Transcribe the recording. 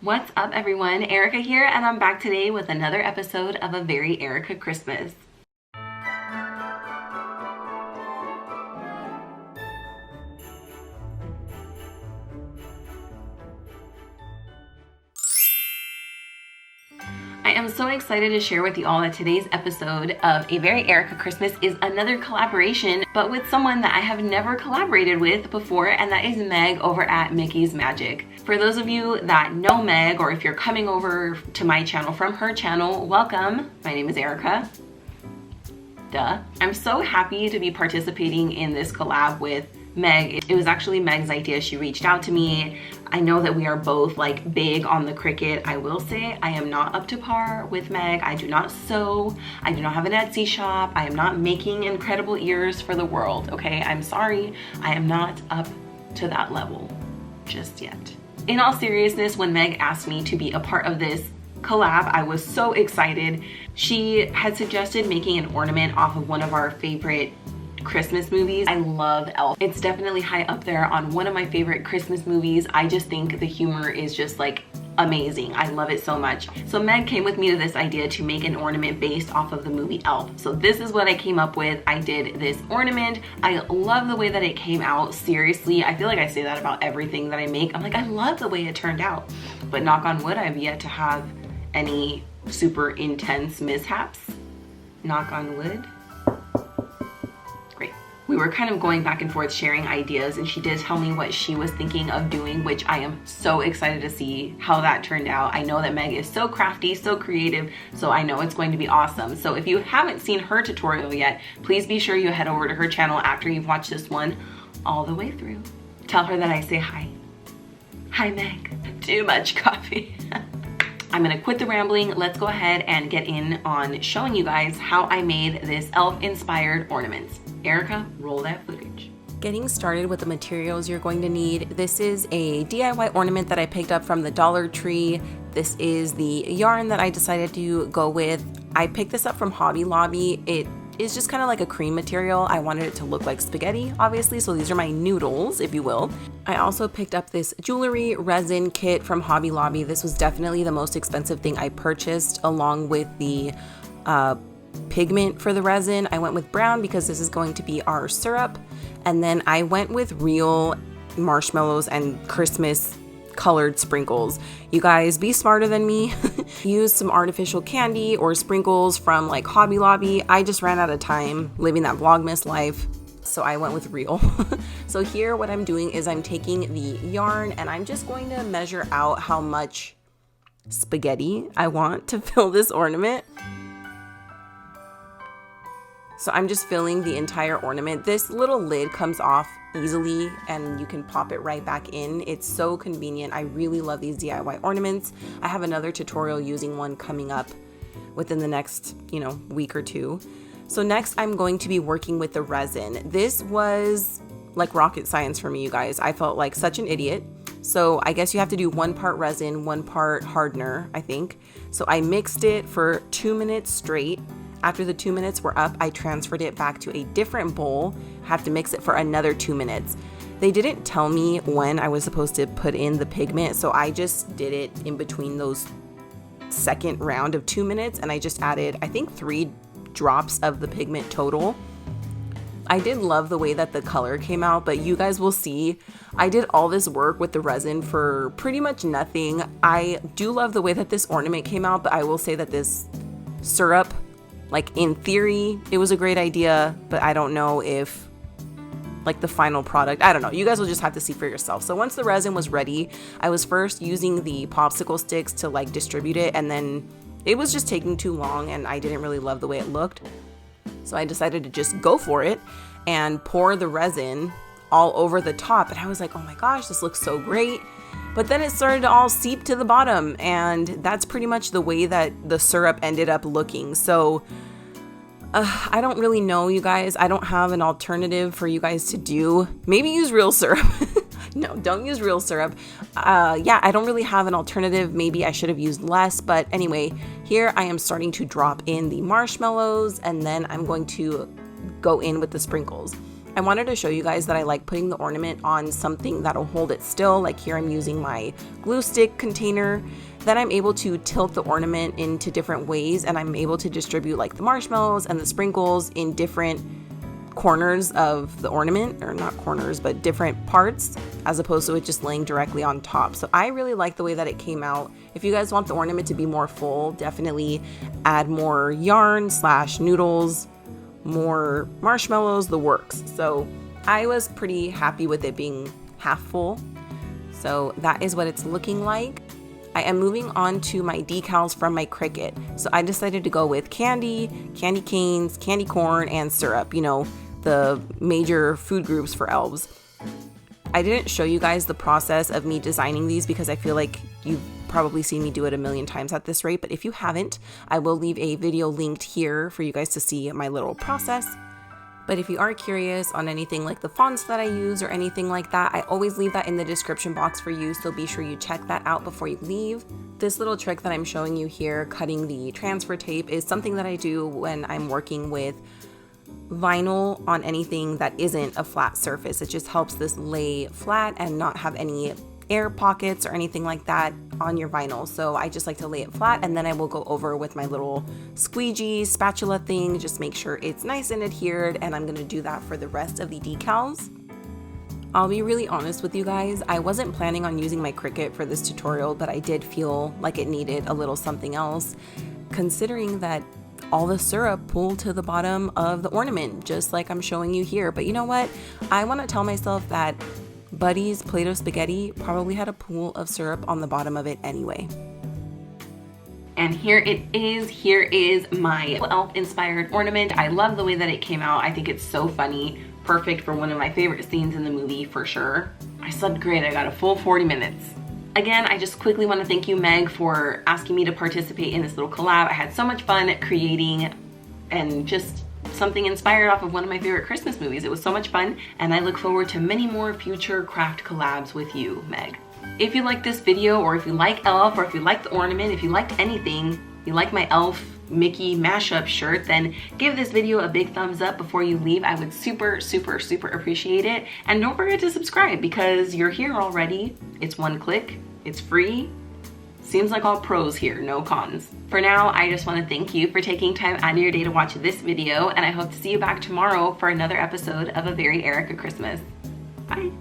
What's up everyone, Erica here, and I'm back today with another episode of A Very Erika Christmas. I am so excited to share with you all that today's episode of A Very Erika Christmas is another collaboration, but with someone that I have never collaborated with before, and that is Meg over at Mickey's Magic. For those of you that know Meg, or if you're coming over to my channel from her channel, welcome. My name is Erica. Duh. I'm so happy to be participating in this collab with Meg. It was actually Meg's idea. She reached out to me. I know that we are both like big on the Cricut. I will say I am not up to par with Meg. I do not sew. I do not have an Etsy shop. I am not making incredible ears for the world, okay? I'm sorry. I am not up to that level just yet. In all seriousness, when Meg asked me to be a part of this collab, I was so excited. She had suggested making an ornament off of one of our favorite Christmas movies. I love Elf. It's definitely high up there on one of my favorite Christmas movies. I just think the humor is just like amazing. I love it so much. So Meg came with me to this idea to make an ornament based off of the movie Elf. So this is what I came up with. I did this ornament. I love the way that it came out. Seriously, I feel like I say that about everything that I make. I'm like, I love the way it turned out. But knock on wood, I've yet to have any super intense mishaps. Knock on wood. We were kind of going back and forth sharing ideas, and she did tell me what she was thinking of doing, which I am so excited to see how that turned out. I know that Meg is so crafty, so creative, so I know it's going to be awesome. So if you haven't seen her tutorial yet, please be sure you head over to her channel after you've watched this one all the way through. Tell her that I say hi. Hi, Meg. Too much coffee. I'm gonna quit the rambling. Let's go ahead and get in on showing you guys how I made this elf-inspired ornaments. Erica, roll that footage. Getting started with the materials you're going to need. This is a DIY ornament that I picked up from the Dollar Tree. This is the yarn that I decided to go with. I picked this up from Hobby Lobby. It is just kind of like a cream material. I wanted it to look like spaghetti, obviously, so these are my noodles, if you will. I also picked up this jewelry resin kit from Hobby Lobby. This was definitely the most expensive thing I purchased, along with the pigment for the resin. I went with brown because this is going to be our syrup, and then I went with real marshmallows and Christmas colored sprinkles. You guys, be smarter than me. Use some artificial candy or sprinkles from like Hobby Lobby. I just ran out of time living that Vlogmas life, so I went with real. So here what I'm doing is I'm taking the yarn and I'm just going to measure out how much spaghetti I want to fill this ornament. So I'm just filling the entire ornament. This little lid comes off easily and you can pop it right back in. It's so convenient. I really love these DIY ornaments. I have another tutorial using one coming up within the next, week or two. So next I'm going to be working with the resin. This was like rocket science for me, you guys. I felt like such an idiot. So I guess you have to do 1 part resin, 1 part hardener, I think. So I mixed it for 2 minutes straight. After the 2 minutes were up, I transferred it back to a different bowl. Have to mix it for another 2 minutes. They didn't tell me when I was supposed to put in the pigment, so I just did it in between those second round of 2 minutes, and I just added, I think, 3 drops of the pigment total. I did love the way that the color came out, but you guys will see I did all this work with the resin for pretty much nothing. I do love the way that this ornament came out, but I will say that this syrup, like in theory, it was a great idea, but I don't know if like the final product, I don't know. You guys will just have to see for yourself. So once the resin was ready, I was first using the popsicle sticks to like distribute it, and then it was just taking too long and I didn't really love the way it looked. So I decided to just go for it and pour the resin all over the top. And I was like, oh my gosh, this looks so great. But then it started to all seep to the bottom, and that's pretty much the way that the syrup ended up looking. So I don't really know, you guys. I don't have an alternative for you guys to do. Maybe use real syrup. No, don't use real syrup. Yeah, I don't really have an alternative. Maybe I should have used less, but anyway, here I am starting to drop in the marshmallows, and then I'm going to go in with the sprinkles. I wanted to show you guys that I like putting the ornament on something that'll hold it still. Like here I'm using my glue stick container. Then I'm able to tilt the ornament into different ways, and I'm able to distribute like the marshmallows and the sprinkles in different corners of the ornament, or not corners, but different parts, as opposed to it just laying directly on top. So I really like the way that it came out. If you guys want the ornament to be more full, definitely add more yarn / noodles, more marshmallows, the works. So I was pretty happy with it being half full. So that is what it's looking like. I am moving on to my decals from my Cricut. So I decided to go with candy canes, candy corn, and syrup, you know, the major food groups for elves. I didn't show you guys the process of me designing these because I feel like you've probably seen me do it a million times at this rate, but if you haven't, I will leave a video linked here for you guys to see my little process. But if you are curious on anything like the fonts that I use or anything like that, I always leave that in the description box for you, so be sure you check that out before you leave. This little trick that I'm showing you here, cutting the transfer tape, is something that I do when I'm working with vinyl on anything that isn't a flat surface. It just helps this lay flat and not have any air pockets or anything like that on your vinyl. So I just like to lay it flat, and then I will go over with my little squeegee spatula thing, just make sure it's nice and adhered, and I'm gonna do that for the rest of the decals. I'll be really honest with you guys, I wasn't planning on using my Cricut for this tutorial, but I did feel like it needed a little something else, considering that all the syrup pooled to the bottom of the ornament, just like I'm showing you here. But you know what? I want to tell myself that Buddy's Play-Doh spaghetti probably had a pool of syrup on the bottom of it anyway. And here it is. Here is my elf inspired ornament. I love the way that it came out. I think it's so funny. Perfect for one of my favorite scenes in the movie for sure. I slept great. I got a full 40 minutes. Again, I just quickly want to thank you, Meg, for asking me to participate in this little collab. I had so much fun creating, and just something inspired off of one of my favorite Christmas movies. It was so much fun, and I look forward to many more future craft collabs with you, Meg. If you like this video, or if you like Elf, or if you like the ornament, if you liked anything, you like my Elf Mickey mashup shirt, then give this video a big thumbs up before you leave. I would super appreciate it. And don't forget to subscribe, because you're here already. It's one click, it's free. Seems like all pros here, no cons. For now, I just want to thank you for taking time out of your day to watch this video, and I hope to see you back tomorrow for another episode of A Very Erika Christmas. Bye.